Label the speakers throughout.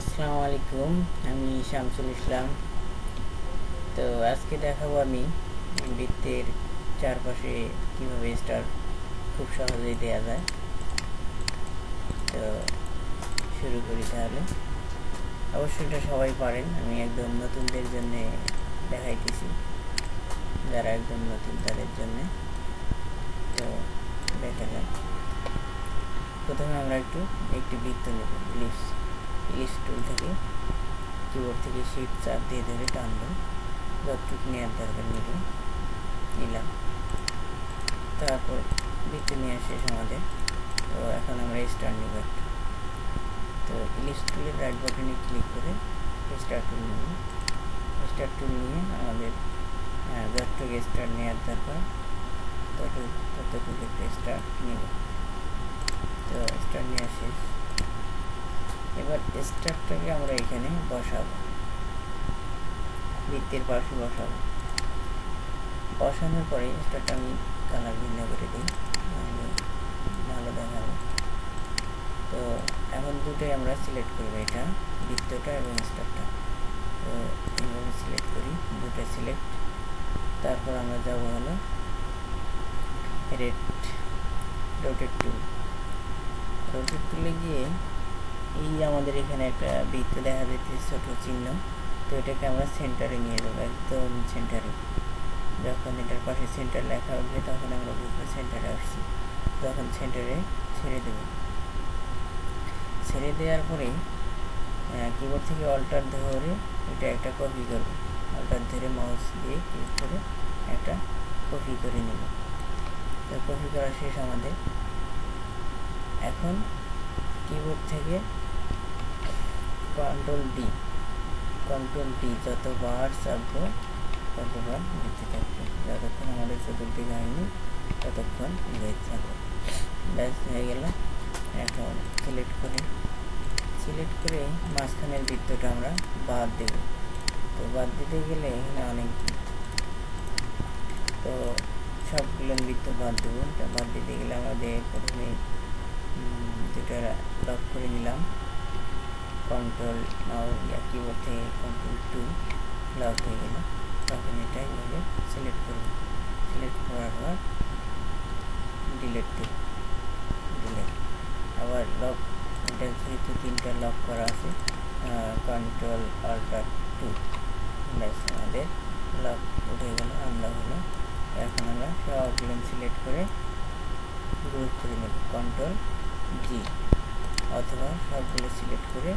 Speaker 1: আসসালামু আলাইকুম, আমি শামসুল ইসলাম। তো আজকে দেখাবো আমি বৃত্তের চারপাশে কিভাবে স্টার খুব সহজেই দেয়া যায়। তো শুরু করি তাহলে। অবশ্যই এটা সবাই পারেন, আমি একদম নতুনদের জন্য দেখাইতেছি, যারা একদম নতুন তাদের জন্য। তো দেখা যাক, প্রথমে আমরা একটি বৃত্ত নেব। ইলিপস টুল থেকে কিবোর্ড থেকে শিফট চাপ দিয়ে ধরে টানবো, যতটুকু নেওয়ার দরকার নিলাম। তারপর বৃত্ত নেওয়া শেষ আমাদের। তো এখন আমরা স্টার নিব একটা। তো ইলিপস টুলের রাইট বাটনে ক্লিক করে স্টার টুল নিব। স্টার টুল নিয়ে আমাদের যতটুকু স্টার নেওয়ার দরকার ততটুকু একটা স্টার নিব। তো স্টার নেওয়া শেষ। এবার স্টারটাকে আমরা এখানে বসাবো, বৃত্তের পাশে বসাবো। বসানোর পরে স্টারটা আমি কালার ভিন্ন করে দিই, ভালো দেখাবো। তো এখন দুটোই আমরা সিলেক্ট করবো, এটা বৃত্তটা এবং স্টারটা। তো এইভাবে সিলেক্ট করি, দুটো সিলেক্ট। তারপর আমরা যাবো হলো রোটেট টুলে গিয়ে এই আমাদের এখানে একটা বৃত্ত দেখা যাচ্ছে, ছোট চিহ্ন। তো এটাকে আমরা সেন্টারে নিয়ে যাবো, একদম সেন্টারে। যখন এটার পাশে সেন্টার লেখা উঠবে তখন আমরা বুঝবো সেন্টারে আসছি। তখন সেন্টারে ছেড়ে দেব। ছেড়ে দেওয়ার পরে কিবোর্ড থেকে অল্টার ধরে এটা একটা কপি করব। অল্টার ধরে মাউস দিয়ে ক্লিক করে একটা কপি করে নেব। তো কপি করা শেষ আমাদের। এখন কিবোর্ড থেকে কন্ট্রোল ডি যতবার চাপবো ততবার নিতে থাকবে, যতক্ষণ আমাদের চতুর্দিকে হয়নি ততক্ষণ নিতে থাকবে। ব্যাস হয়ে গেল। এখন সিলেক্ট করে মাঝখানের বৃত্তটা আমরা বাদ দেব। তো বাদ দিতে গেলে এখানে অনেক, তো সবগুলো বৃত্ত বাদ দেবো। এটা বাদ দিতে গেলে আমাদের প্রথমে দুটো লক করে নিলাম। কন্ট্রোল কিবোর্ড থেকে কন্ট্রোল 2 লক হয়ে গেল। তখন এটা এইভাবে সিলেক্ট করব। সিলেক্ট করার পর ডিলিট দেব। আবার লক, এটা যেহেতু তিনটা লক করা আছে, কন্ট্রোল অল্টার 2, ব্যাস আমাদের লক উঠে গেল, আনলক হলো। এখন আমরা সবগুলো সিলেক্ট করে গ্রুপ করে নেব, কন্ট্রোল জি, অথবা সবগুলো সিলেক্ট করে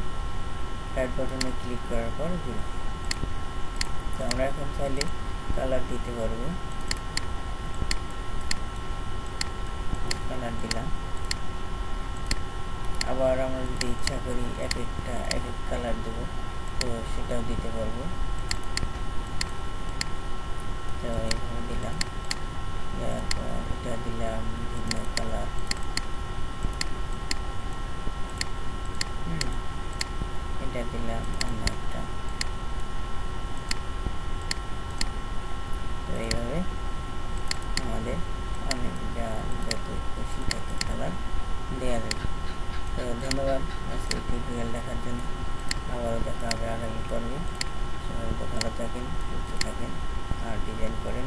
Speaker 1: রাইট বাটনে ক্লিক করার পর গ্রুপ। তো আমরা এখন চাইলে কালার দিতে পারবো, কালার দিলাম। আবার আমরা যদি ইচ্ছা করি এক এক কালার দেব, তো সেটাও দিতে পারবো। তো এইভাবে দিলাম, দেওয়ার পর এটা দিলাম ভিন্ন কালার। এটা দিলাম অন্য একটা। তো এইভাবে আমাদের অনেক যত খুশি তত কালার দেওয়া যাবে। তো ধন্যবাদ আজকে টিউটোরিয়াল দেখার জন্য। আবারও দেখা হবে আগামী পর্বে। সবাই ভালো থাকেন, সুস্থ থাকেন আর ডিজাইন করেন।